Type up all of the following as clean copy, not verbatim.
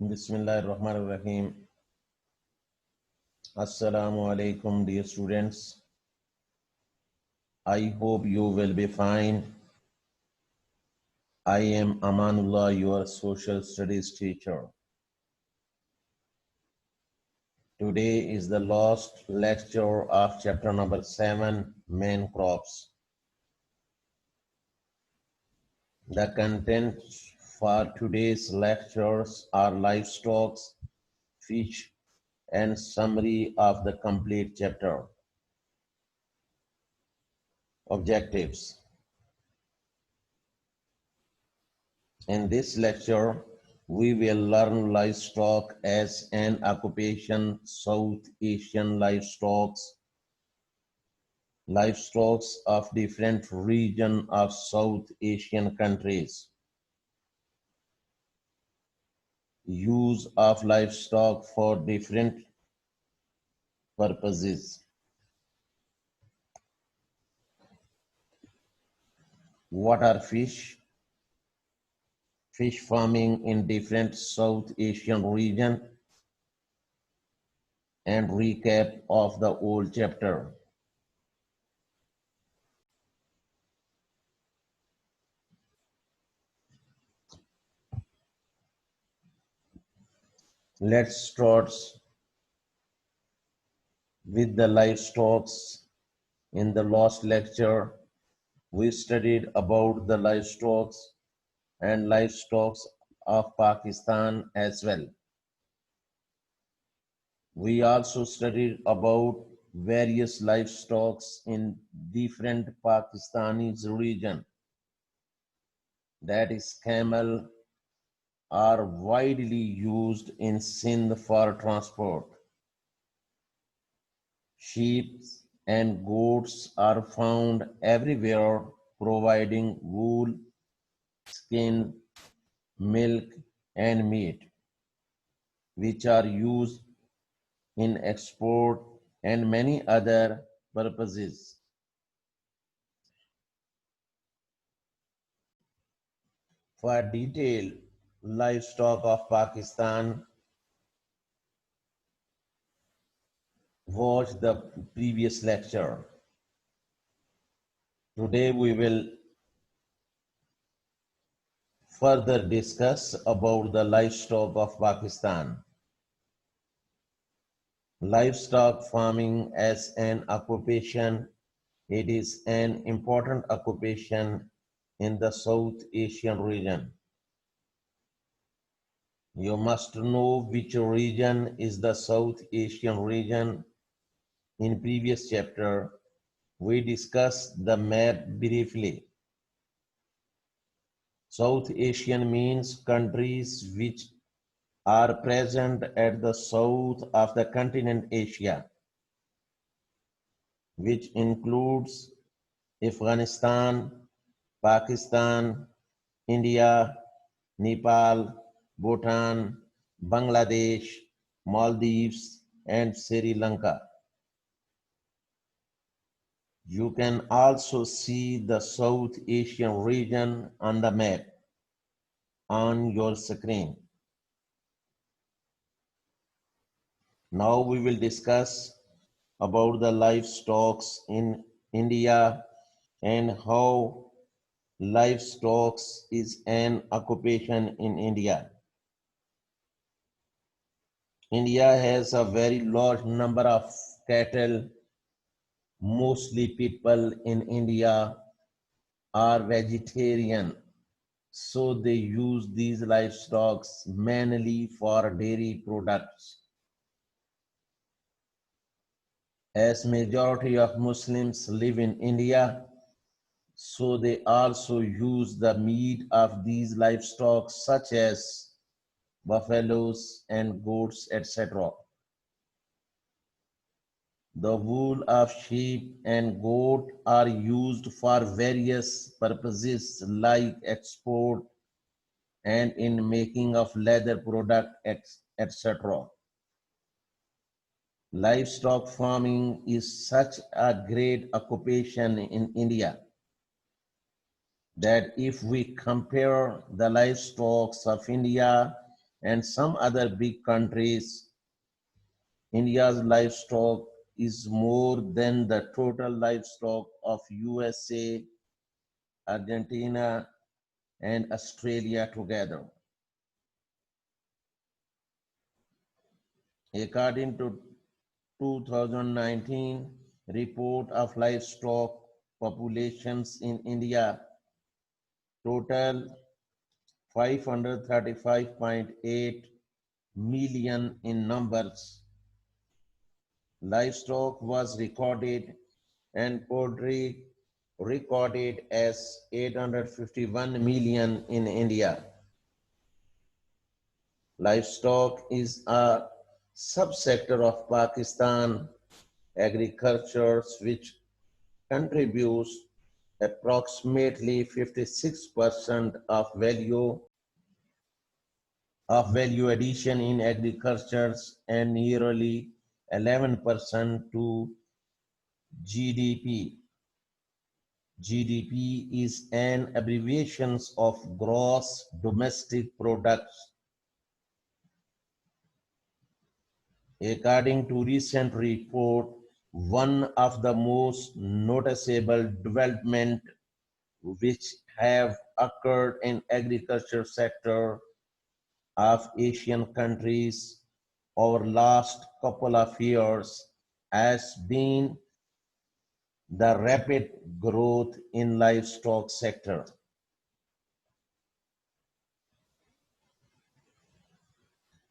Bismillahirrahmanirrahim. Assalamu alaikum, dear students. I hope you will be fine. I am Amanullah, your social studies teacher. Today is the last lecture of chapter number 7, main crops. The content for today's lectures are livestock, fish, and summary of the complete chapter. Objectives. In this lecture, we will learn livestock as an occupation, South Asian livestock of different regions of South Asian countries, use of livestock for different purposes. What are fish? Fish farming in different South Asian regions, and recap of the old chapter. Let's start with the livestock. In the last lecture, we studied about the livestock of Pakistan as well. We also studied about various livestock in different Pakistani region. That is, camel are widely used in Sindh for transport. Sheep and goats are found everywhere, providing wool, skin, milk, and meat, which are used in export and many other purposes. For detailed livestock of Pakistan, watch the previous lecture. Today we will further discuss about the livestock of Pakistan. Livestock farming as an occupation, it is an important occupation in the South Asian region. You must know which region is the South Asian region. In previous chapter, we discussed the map briefly. South Asian means countries which are present at the south of the continent Asia, which includes Afghanistan, Pakistan, India, Nepal, Bhutan, Bangladesh, Maldives, and Sri Lanka. You can also see the South Asian region on the map on your screen. Now we will discuss about the livestock in India and how livestock is an occupation in India. India has a very large number of cattle. Mostly people in India are vegetarian, so they use these livestock mainly for dairy products. As majority of Muslims live in India, so they also use the meat of these livestock such as buffaloes and goats, etc. The wool of sheep and goat are used for various purposes like export and in making of leather product, etc. Livestock farming is such a great occupation in India that if we compare the livestock of India and some other big countries, India's livestock is more than the total livestock of USA, Argentina, and Australia together. According to 2019 report of livestock populations in India, total 535.8 million in numbers. Livestock was recorded and poultry recorded as 851 million in India. Livestock is a subsector of Pakistan agriculture which contributes approximately 56% of value addition in agriculture and nearly 11% to GDP. GDP is an abbreviation of gross domestic products. According to recent report, one of the most noticeable development which have occurred in agriculture sector of Asian countries over last couple of years has been the rapid growth in livestock sector.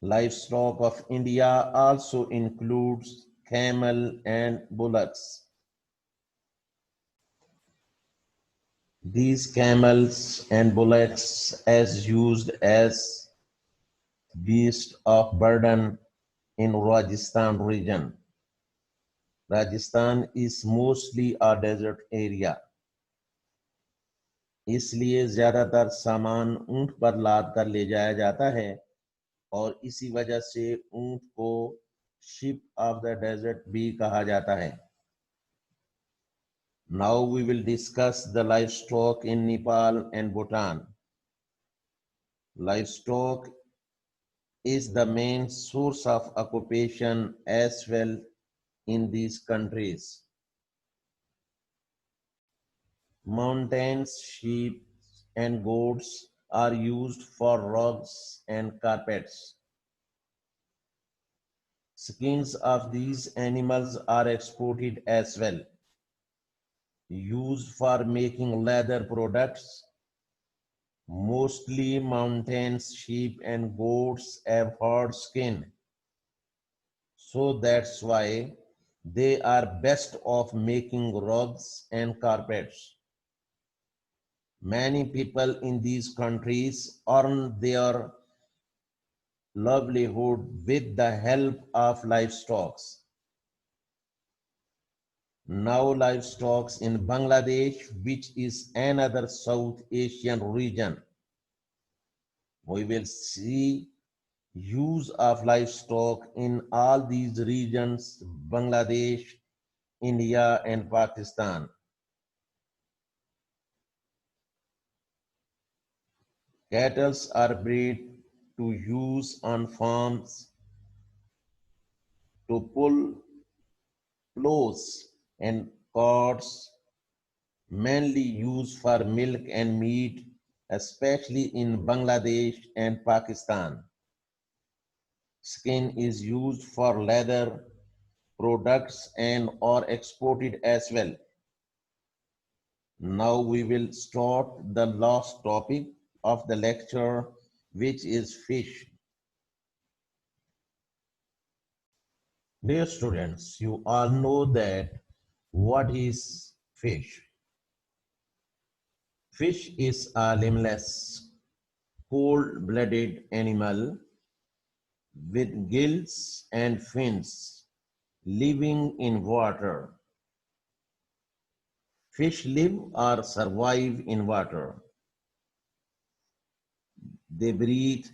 Livestock of India also includes camel and bullocks. These camels and bullocks as used as beasts of burden in Rajasthan region. Rajasthan is mostly a desert area. इसलिए ज्यादातर सामान ऊंट पर लाद कर ले जाया जाता है और इसी वजह से ऊंट को शिप ऑफ द डेजर्ट भी कहा जाता है. Now we will discuss the livestock in Nepal and Bhutan. Livestock is the main source of occupation as well in these countries. Mountains, sheep, and goats are used for rugs and carpets. Skins of these animals are exported as well, used for making leather products. Mostly mountains, sheep, and goats have hard skin, so that's why they are best off making rugs and carpets. Many people in these countries earn their livelihood with the help of livestock. Now livestock in Bangladesh, which is another South Asian region. We will see use of livestock in all these regions, Bangladesh, India, and Pakistan. Cattle are bred to use on farms to pull plows and carts, mainly used for milk and meat, especially in Bangladesh and Pakistan. Skin is used for leather products and are exported as well. Now we will start the last topic of the lecture, which is fish. Dear students, you all know that what is fish? Fish is a limbless, cold-blooded animal with gills and fins living in water. Fish live or survive in water. They breathe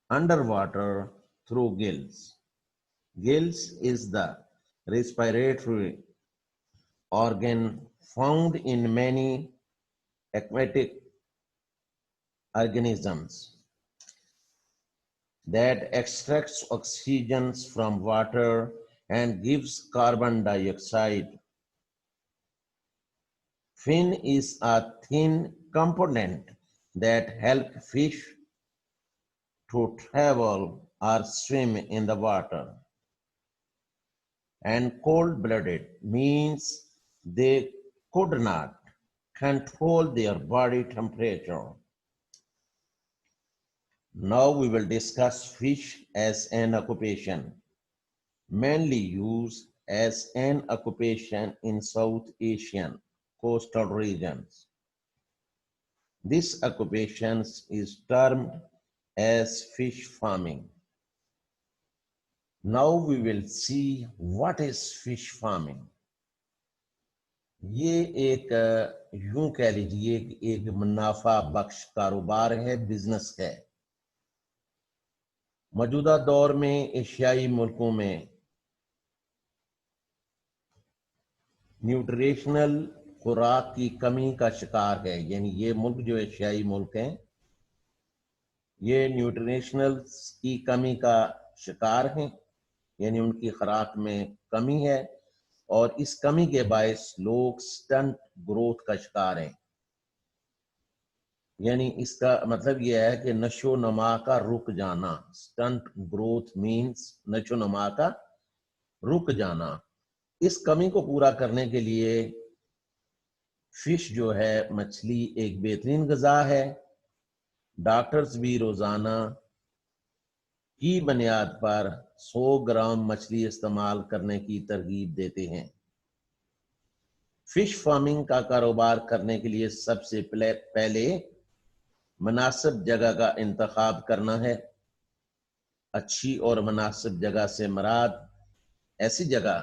underwater through gills. Gills is the respiratory organ found in many aquatic organisms. that extracts oxygen from water and gives carbon dioxide. Fin is a thin component that help fish to travel or swim in the water. And cold-blooded means they could not control their body temperature. Now we will discuss fish as an occupation, mainly used as an occupation in South Asian coastal regions. This occupation is termed as fish farming. Now we will see what is fish farming. یہ ایک یوں کہہ لیجئے کہ ایک منافع بخش کاروبار ہے، بزنس ہے۔ موجودہ دور میں ایشیائی ملکوں میں نیوٹریشنل خوراک کی کمی کا شکار ہے، یعنی یہ ملک جو ایشیائی ملک ہیں یہ نیوٹریشنل کی کمی کا شکار ہیں، یعنی ان کی خوراک میں کمی ہے، اور اس کمی کے باعث لوگ سٹنٹ گروتھ کا شکار ہیں۔ یعنی اس کا مطلب یہ ہے کہ نشو و نما کا رک جانا۔ سٹنٹ گروتھ مینز نشو و نما کا رک جانا۔ اس کمی کو پورا کرنے کے لیے فش جو ہے، مچھلی ایک بہترین غذا ہے۔ ڈاکٹرز بھی روزانہ کی بنیاد پر 100 گرام مچھلی استعمال کرنے کی ترغیب دیتے ہیں۔ فش فارمنگ کا کاروبار کرنے کے لیے سب سے پہلے مناسب جگہ کا انتخاب کرنا ہے۔ اچھی اور مناسب جگہ سے مراد ایسی جگہ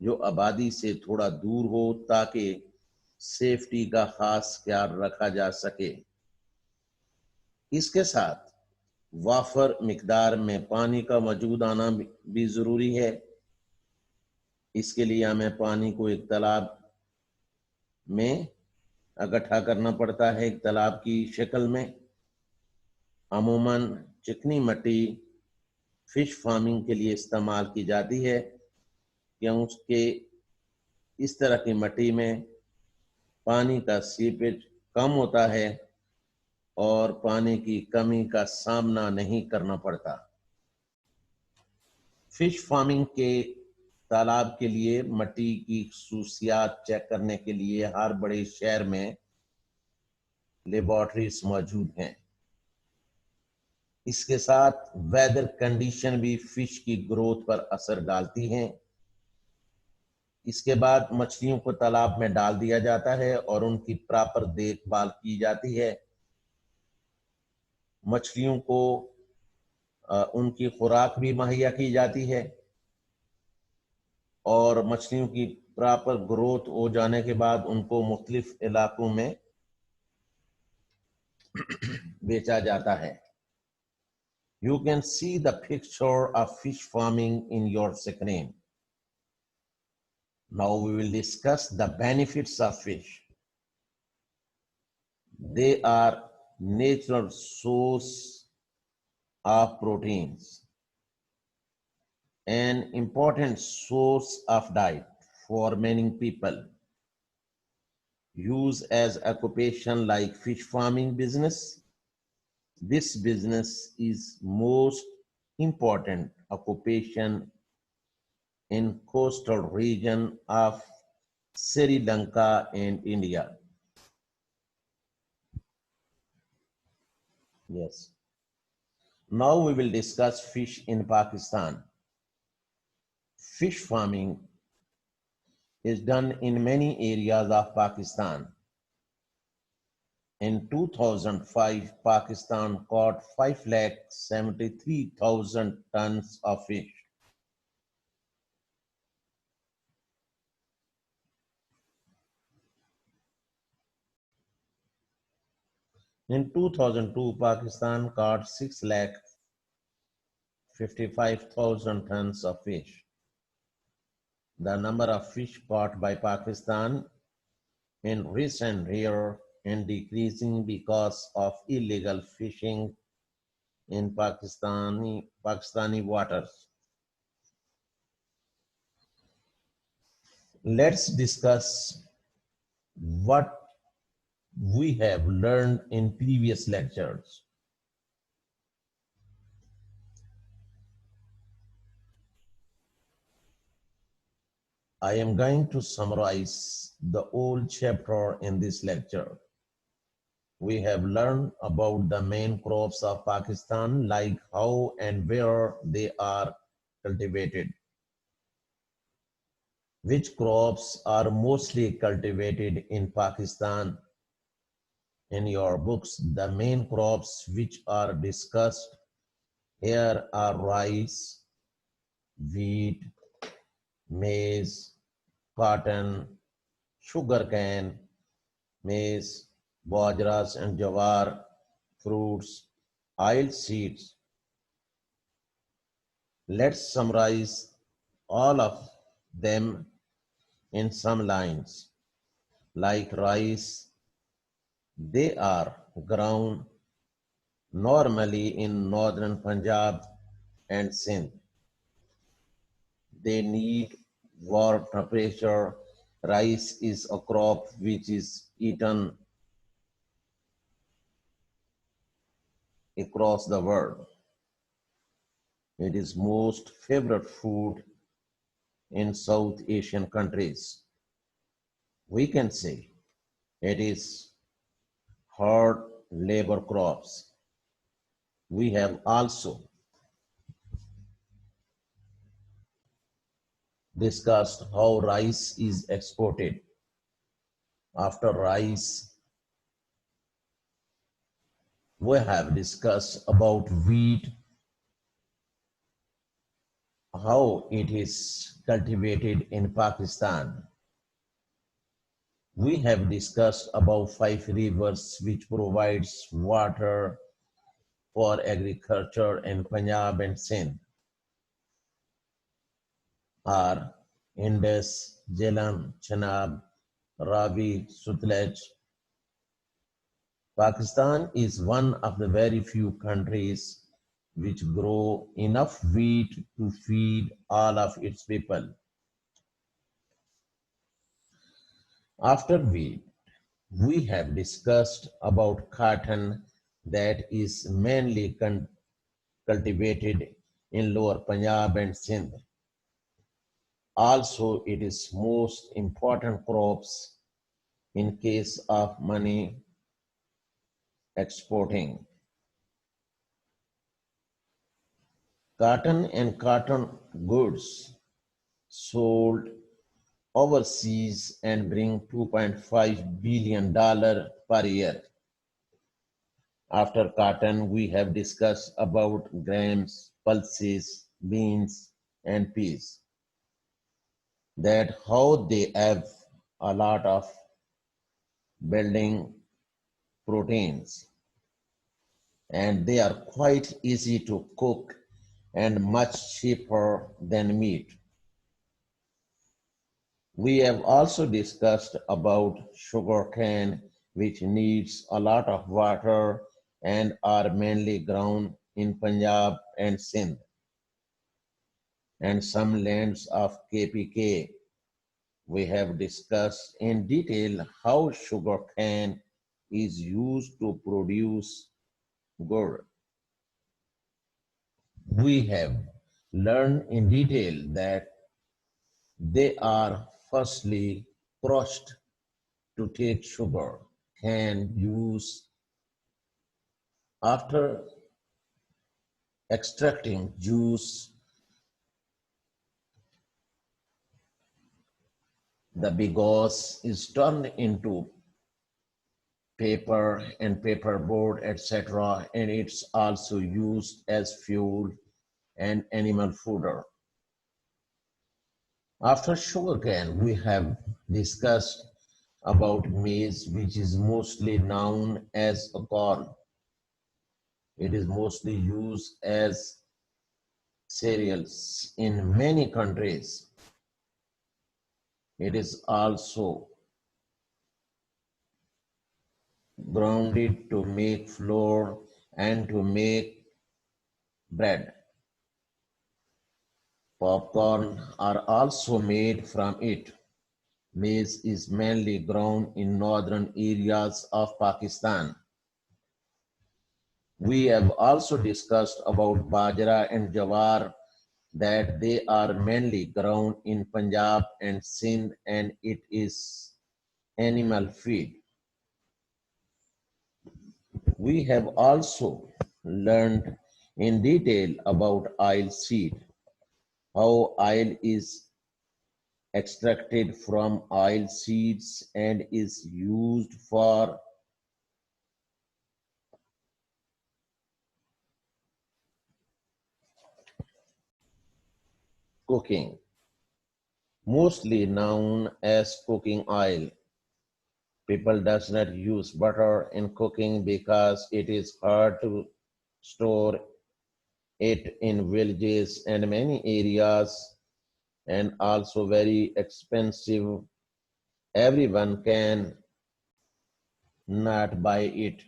جو آبادی سے تھوڑا دور ہو تاکہ سیفٹی کا خاص خیال رکھا جا سکے۔ اس کے ساتھ وافر مقدار میں پانی کا موجود آنا بھی ضروری ہے۔ اس کے لیے ہمیں پانی کو ایک تالاب میں اکٹھا کرنا پڑتا ہے، ایک تالاب کی شکل میں۔ عموماً چکنی مٹی فش فارمنگ کے لیے استعمال کی جاتی ہے، کیونکہ اس طرح کی مٹی میں پانی کا سیپیج کم ہوتا ہے اور پانی کی کمی کا سامنا نہیں کرنا پڑتا۔ فش فارمنگ کے تالاب کے لیے مٹی کی خصوصیات چیک کرنے کے لیے ہر بڑے شہر میں لیبارٹریز موجود ہیں۔ اس کے ساتھ ویدر کنڈیشن بھی فش کی گروتھ پر اثر ڈالتی ہیں۔ اس کے بعد مچھلیوں کو تالاب میں ڈال دیا جاتا ہے اور ان کی پراپر دیکھ بھال کی جاتی ہے۔ مچھلیوں کو ان کی خوراک بھی مہیا کی جاتی ہے، اور مچھلیوں کی پراپر گروتھ ہو جانے کے بعد ان کو مختلف علاقوں میں بیچا جاتا ہے۔ You can see the picture of fish farming in your screen. Now we will discuss the benefits of fish. They are natural source of proteins, an important source of diet for many people. Use as occupation like fish farming business. This business is most important occupation in coastal region of Sri Lanka and India. Yes. Now we will discuss fish in Pakistan. Fish farming is done in many areas of Pakistan. In 2005, Pakistan caught 5,73,000 tons of fish. In 2002, Pakistan caught 6,55,000 tons of fish. The number of fish caught by Pakistan in recent years is decreasing because of illegal fishing in Pakistani waters. Let's discuss what we have learned in previous lectures. I am going to summarize the whole chapter in this lecture. We have learned about the main crops of Pakistan, like how and where they are cultivated, which crops are mostly cultivated in Pakistan. In your books, the main crops which are discussed here are rice, wheat, maize, cotton, sugarcane, maize, bajras and jawar, fruits, oil seeds. Let's summarize all of them in some lines. Like rice, they are grown normally in northern Punjab and Sindh. They need warm temperature. Rice is a crop which is eaten across the world. It is most favorite food in South Asian countries. We can say it is hard labor crops. We have also discussed how rice is exported. After rice, we have discussed about wheat, how it is cultivated in Pakistan. We have discussed about 5 rivers which provides water for agriculture in Punjab and Sindh are Indus, Jhelum, Chenab, Ravi, Sutlej. Pakistan is one of the very few countries which grow enough wheat to feed all of its people. After wheat, we have discussed about cotton that is mainly cultivated in Lower Punjab and Sindh. Also, it is most important crops in case of money exporting. Cotton and cotton goods sold overseas and bring $2.5 billion per year. After cotton, we have discussed about grams, pulses, beans, and peas. That how they have a lot of building proteins and they are quite easy to cook and much cheaper than meat. We have also discussed about sugarcane, which needs a lot of water and are mainly grown in Punjab and Sindh and some lands of KPK. We have discussed in detail how sugarcane is used to produce gold. We have learned in detail that they are firstly crushed to take sugar, can use after extracting juice, the bagasse is turned into paper and paperboard, etc. And it's also used as fuel and animal fodder. After sugarcane, we have discussed about maize, which is mostly known as a corn. It is mostly used as cereals in many countries. It is also grounded to make flour and to make bread. Popcorn are also made from it. Maize is mainly grown in northern areas of Pakistan. We have also discussed about bajra and jawar, that they are mainly grown in Punjab and Sindh, and it is animal feed. We have also learned in detail about oil seed, how oil is extracted from oil seeds and is used for cooking, mostly known as cooking oil. People does not use butter in cooking because it is hard to store it in villages and many areas, and also very expensive. Everyone can not buy it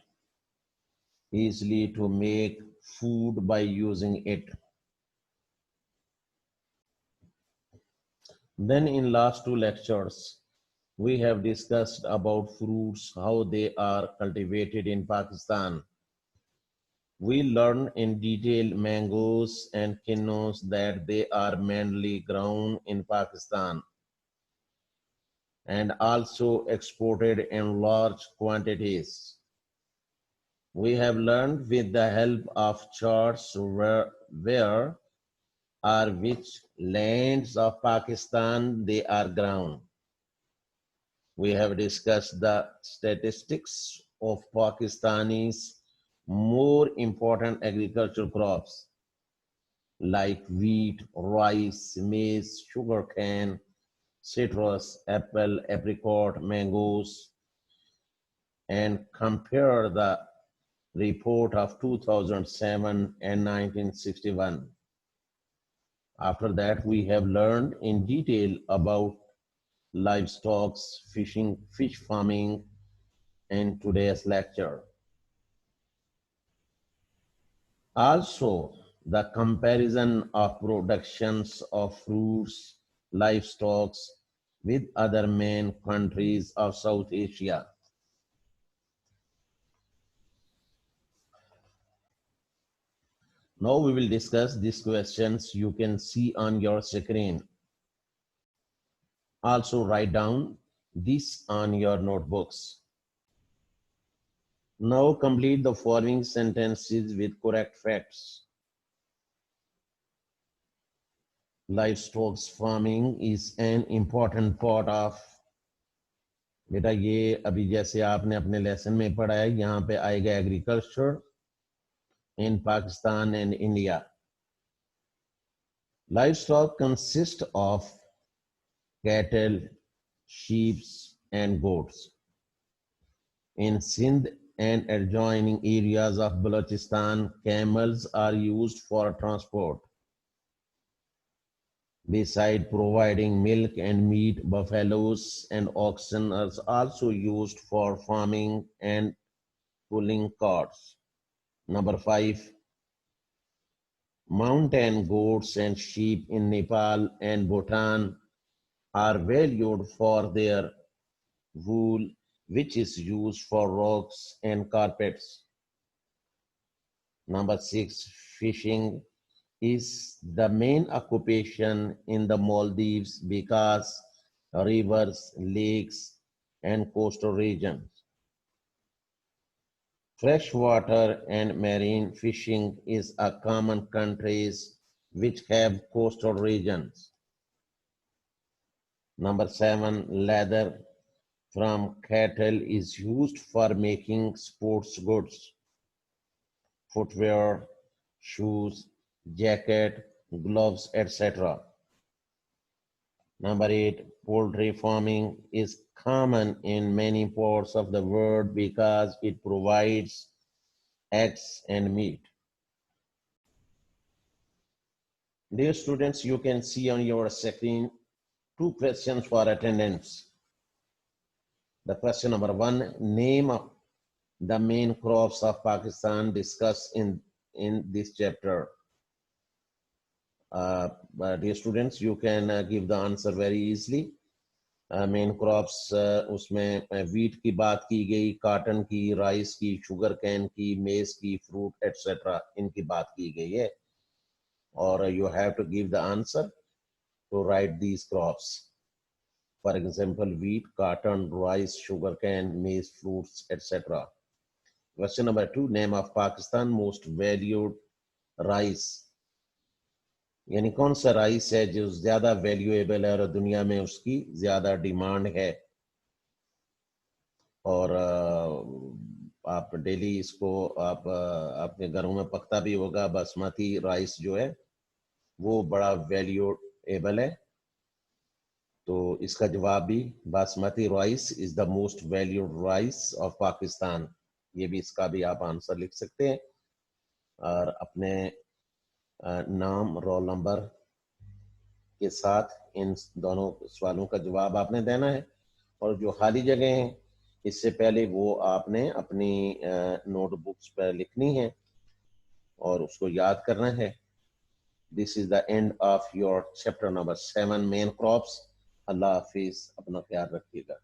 easily to make food by using it. Then in last two lectures, we have discussed about fruits, how they are cultivated in Pakistan. We learned in detail mangoes and kinnos that they are mainly grown in Pakistan and also exported in large quantities. We have learned with the help of charts where or which lands of Pakistan they are grown. We have discussed the statistics of Pakistanis' more important agricultural crops like wheat, rice, maize, sugarcane, citrus, apple, apricot, mangoes, and compare the report of 2007 and 1961. After that, we have learned in detail about livestock, fishing, fish farming in today's lecture. Also, the comparison of productions of fruits, livestock with other main countries of South Asia. Now we will discuss these questions you can see on your screen. Also write down this on your notebooks. Now complete the following sentences with correct facts. Livestock farming is an important part of, बेटा ये अभी जैसे आपने अपने lesson में पढ़ा है, यहाँ पे आएगा agriculture in Pakistan and India. Livestock consist of cattle, sheep, and goats. In Sindh and adjoining areas of Balochistan, camels are used for transport. Beside providing milk and meat, buffaloes and oxen are also used for farming and pulling carts. Number 5, mountain goats and sheep in Nepal and Bhutan are valued for their wool, which is used for rugs and carpets. Number 6, fishing is the main occupation in the Maldives because rivers, lakes, and coastal regions. Freshwater and marine fishing is a common countries which have coastal regions. Number 7, leather from cattle is used for making sports goods, footwear, shoes, jacket, gloves, etc. Number 8, poultry farming is common in many parts of the world because it provides eggs and meat. Dear students, you can see on your screen 2 questions for attendance. The question number 1, name of the main crops of Pakistan discussed in this chapter. Dear students, you can give the answer very easily. Main crops اس میں wheat کی بات کی گئی، cotton کی، rice کی، sugar cane کی، میز کی، فروٹ ایٹسٹرا، ان کی بات کی گئی ہے. اور you have to give the answer to write these crops. For example wheat, cotton, rice, sugar cane, maize, fruits etcetera. Question number 2، name of Pakistan most valued rice. یعنی کون سا رائس ہے جو زیادہ ویلیویبل ہے اور دنیا میں اس کی زیادہ ڈیمانڈ ہے، اور آپ ڈیلی اس کو آپ اپنے گھروں میں پکتا بھی ہوگا. باسمتی رائس جو ہے وہ بڑا ویلیویبل ہے. تو اس کا جواب بھی basmati rice is the most valued rice of Pakistan. یہ بھی اس کا بھی آپ آنسر لکھ سکتے ہیں، اور اپنے نام، رول نمبر کے ساتھ ان دونوں سوالوں کا جواب آپ نے دینا ہے. اور جو خالی جگہ ہیں اس سے پہلے وہ آپ نے اپنی نوٹ بکس پر لکھنی ہے اور اس کو یاد کرنا ہے. This is the end of your chapter number 7 main crops. اللہ حافظ، اپنا خیال رکھیے گا.